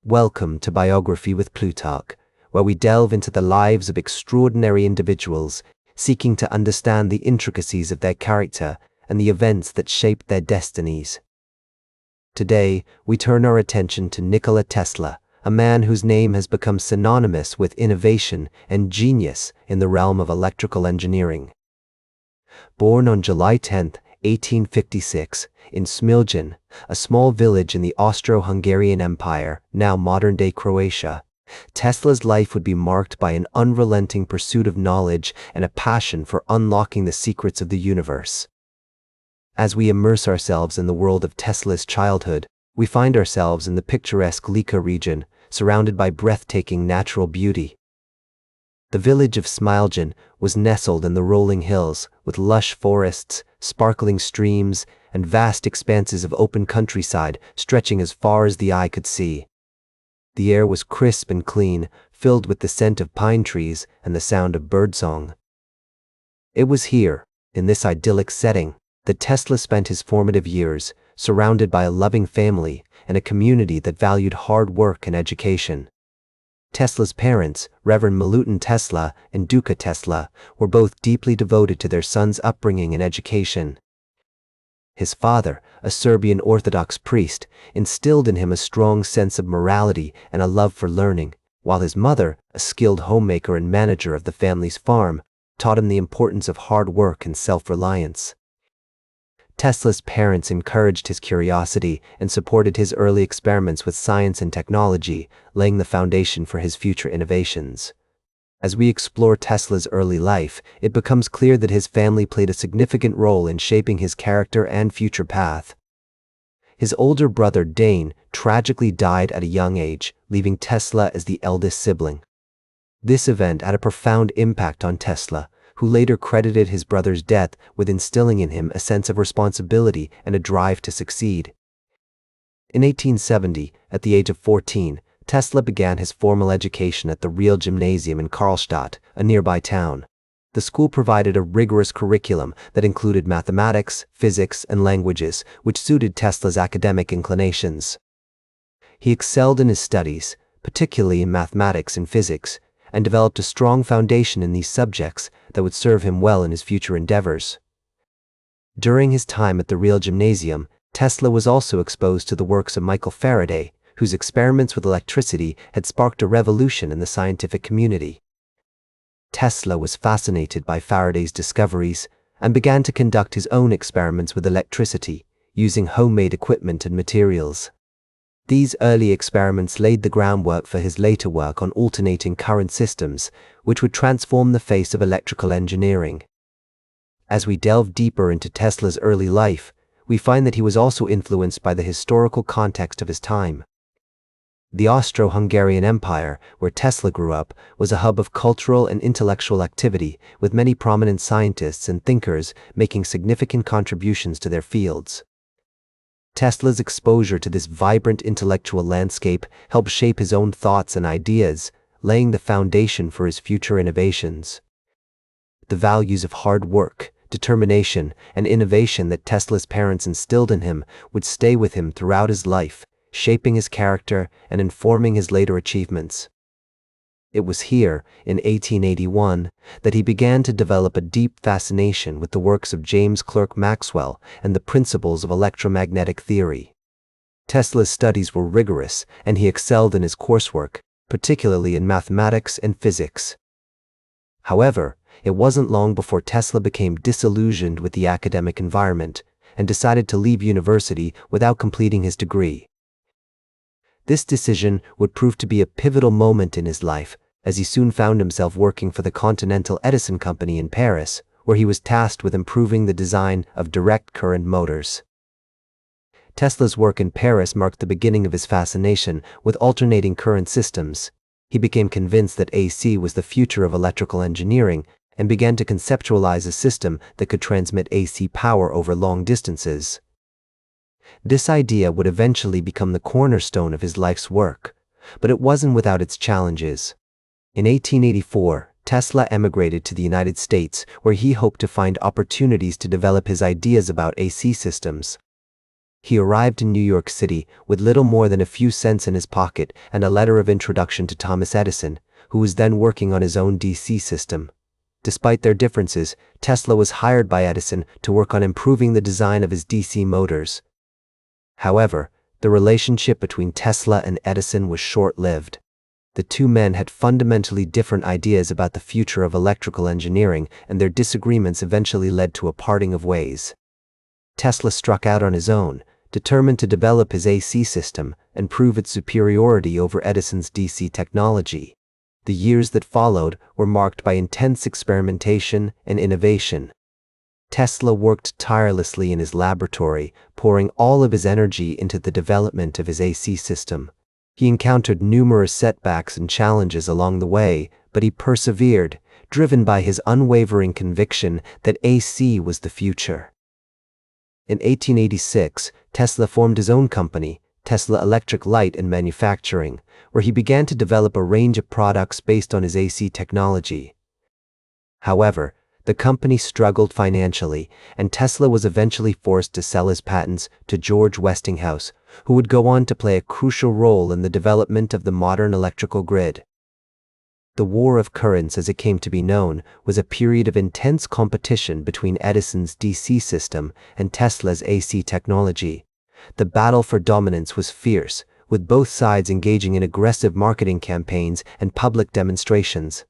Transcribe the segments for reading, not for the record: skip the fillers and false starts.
Welcome to Biography with Plutarch, where we delve into the lives of extraordinary individuals, seeking to understand the intricacies of their character and the events that shaped their destinies. Today, we turn our attention to Nikola Tesla, a man whose name has become synonymous with innovation and genius in the realm of electrical engineering. Born on July 10, 1856, in Smiljan, a small village in the Austro-Hungarian Empire, now modern-day Croatia, Tesla's life would be marked by an unrelenting pursuit of knowledge and a passion for unlocking the secrets of the universe. As we immerse ourselves in the world of Tesla's childhood, we find ourselves in the picturesque Lika region, surrounded by breathtaking natural beauty. The village of Smiljan was nestled in the rolling hills, with lush forests, sparkling streams, and vast expanses of open countryside stretching as far as the eye could see. The air was crisp and clean, filled with the scent of pine trees and the sound of birdsong. It was here, in this idyllic setting, that Tesla spent his formative years, surrounded by a loving family and a community that valued hard work and education. Tesla's parents, Reverend Milutin Tesla and Duka Tesla, were both deeply devoted to their son's upbringing and education. His father, a Serbian Orthodox priest, instilled in him a strong sense of morality and a love for learning, while his mother, a skilled homemaker and manager of the family's farm, taught him the importance of hard work and self-reliance. Tesla's parents encouraged his curiosity and supported his early experiments with science and technology, laying the foundation for his future innovations. As we explore Tesla's early life, it becomes clear that his family played a significant role in shaping his character and future path. His older brother Dane tragically died at a young age, leaving Tesla as the eldest sibling. This event had a profound impact on Tesla, who later credited his brother's death with instilling in him a sense of responsibility and a drive to succeed. In 1870, at the age of 14, Tesla began his formal education at the Real Gymnasium in Karlstadt, a nearby town. The school provided a rigorous curriculum that included mathematics, physics, and languages, which suited Tesla's academic inclinations. He excelled in his studies, particularly in mathematics and physics, and developed a strong foundation in these subjects that would serve him well in his future endeavors. During his time at the Real Gymnasium, Tesla was also exposed to the works of Michael Faraday, whose experiments with electricity had sparked a revolution in the scientific community. Tesla was fascinated by Faraday's discoveries and began to conduct his own experiments with electricity, using homemade equipment and materials. These early experiments laid the groundwork for his later work on alternating current systems, which would transform the face of electrical engineering. As we delve deeper into Tesla's early life, we find that he was also influenced by the historical context of his time. The Austro-Hungarian Empire, where Tesla grew up, was a hub of cultural and intellectual activity, with many prominent scientists and thinkers making significant contributions to their fields. Tesla's exposure to this vibrant intellectual landscape helped shape his own thoughts and ideas, laying the foundation for his future innovations. The values of hard work, determination, and innovation that Tesla's parents instilled in him would stay with him throughout his life, shaping his character and informing his later achievements. It was here, in 1881, that he began to develop a deep fascination with the works of James Clerk Maxwell and the principles of electromagnetic theory. Tesla's studies were rigorous, and he excelled in his coursework, particularly in mathematics and physics. However, it wasn't long before Tesla became disillusioned with the academic environment and decided to leave university without completing his degree. This decision would prove to be a pivotal moment in his life, as he soon found himself working for the Continental Edison Company in Paris, where he was tasked with improving the design of direct current motors. Tesla's work in Paris marked the beginning of his fascination with alternating current systems. He became convinced that AC was the future of electrical engineering and began to conceptualize a system that could transmit AC power over long distances. This idea would eventually become the cornerstone of his life's work, but it wasn't without its challenges. In 1884, Tesla emigrated to the United States, where he hoped to find opportunities to develop his ideas about AC systems. He arrived in New York City with little more than a few cents in his pocket and a letter of introduction to Thomas Edison, who was then working on his own DC system. Despite their differences, Tesla was hired by Edison to work on improving the design of his DC motors. However, the relationship between Tesla and Edison was short-lived. The two men had fundamentally different ideas about the future of electrical engineering, and their disagreements eventually led to a parting of ways. Tesla struck out on his own, determined to develop his AC system and prove its superiority over Edison's DC technology. The years that followed were marked by intense experimentation and innovation. Tesla worked tirelessly in his laboratory, pouring all of his energy into the development of his AC system. He encountered numerous setbacks and challenges along the way, but he persevered, driven by his unwavering conviction that AC was the future. In 1886, Tesla formed his own company, Tesla Electric Light and Manufacturing, where he began to develop a range of products based on his AC technology. However, the company struggled financially, and Tesla was eventually forced to sell his patents to George Westinghouse, who would go on to play a crucial role in the development of the modern electrical grid. The War of Currents, as it came to be known, was a period of intense competition between Edison's DC system and Tesla's AC technology. The battle for dominance was fierce, with both sides engaging in aggressive marketing campaigns and public demonstrations.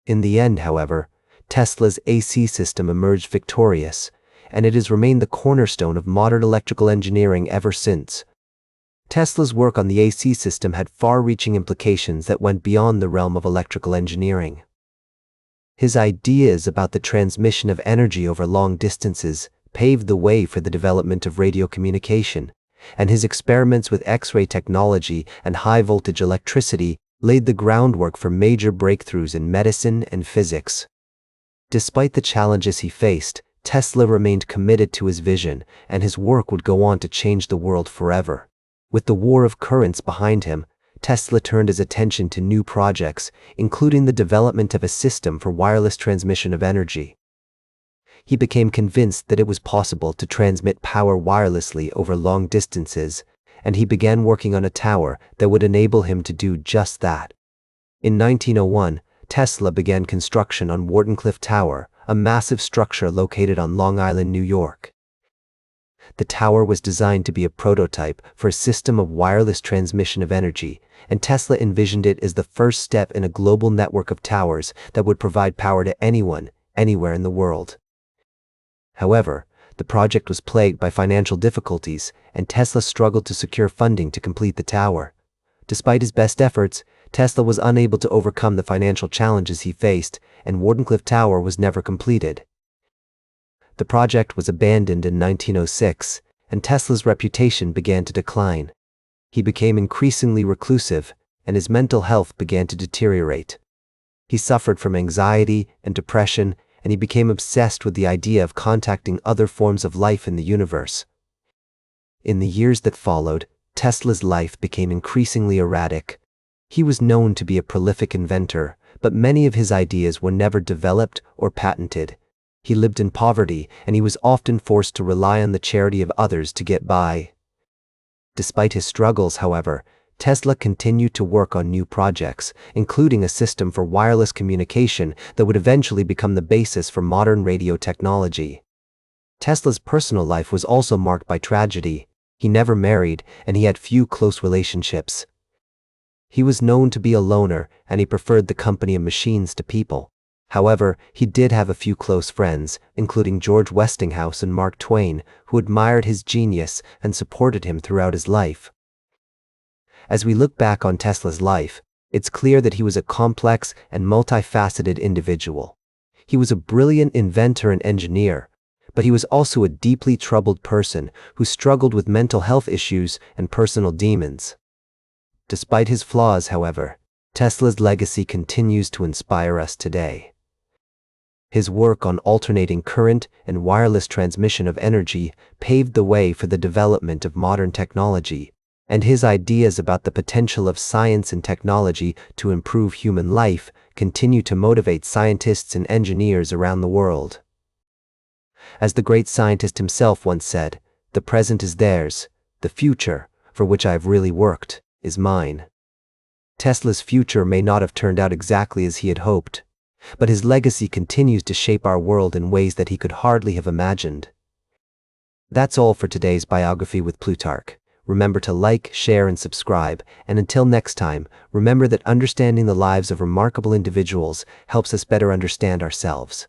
In the end, however, Tesla's AC system emerged victorious, and it has remained the cornerstone of modern electrical engineering ever since. Tesla's work on the AC system had far-reaching implications that went beyond the realm of electrical engineering. His ideas about the transmission of energy over long distances paved the way for the development of radio communication, and his experiments with X-ray technology and high-voltage electricity laid the groundwork for major breakthroughs in medicine and physics. Despite the challenges he faced, Tesla remained committed to his vision, and his work would go on to change the world forever. With the War of Currents behind him, Tesla turned his attention to new projects, including the development of a system for wireless transmission of energy. He became convinced that it was possible to transmit power wirelessly over long distances, and he began working on a tower that would enable him to do just that. In 1901, Tesla began construction on Wardenclyffe Tower, a massive structure located on Long Island, New York. The tower was designed to be a prototype for a system of wireless transmission of energy, and Tesla envisioned it as the first step in a global network of towers that would provide power to anyone, anywhere in the world. However, the project was plagued by financial difficulties, and Tesla struggled to secure funding to complete the tower. Despite his best efforts, Tesla was unable to overcome the financial challenges he faced, and Wardenclyffe Tower was never completed. The project was abandoned in 1906, and Tesla's reputation began to decline. He became increasingly reclusive, and his mental health began to deteriorate. He suffered from anxiety and depression, and he became obsessed with the idea of contacting other forms of life in the universe. In the years that followed, Tesla's life became increasingly erratic. He was known to be a prolific inventor, but many of his ideas were never developed or patented. He lived in poverty, and he was often forced to rely on the charity of others to get by. Despite his struggles, however, Tesla continued to work on new projects, including a system for wireless communication that would eventually become the basis for modern radio technology. Tesla's personal life was also marked by tragedy. He never married, and he had few close relationships. He was known to be a loner, and he preferred the company of machines to people. However, he did have a few close friends, including George Westinghouse and Mark Twain, who admired his genius and supported him throughout his life. As we look back on Tesla's life, it's clear that he was a complex and multifaceted individual. He was a brilliant inventor and engineer, but he was also a deeply troubled person who struggled with mental health issues and personal demons. Despite his flaws, however, Tesla's legacy continues to inspire us today. His work on alternating current and wireless transmission of energy paved the way for the development of modern technology, and his ideas about the potential of science and technology to improve human life continue to motivate scientists and engineers around the world. As the great scientist himself once said, The present is theirs. The future, for which I have really worked, is mine. Tesla's future may not have turned out exactly as he had hoped, but his legacy continues to shape our world in ways that he could hardly have imagined. That's all for today's biography with Plutarch. Remember to like, share, and subscribe, and until next time, remember that understanding the lives of remarkable individuals helps us better understand ourselves.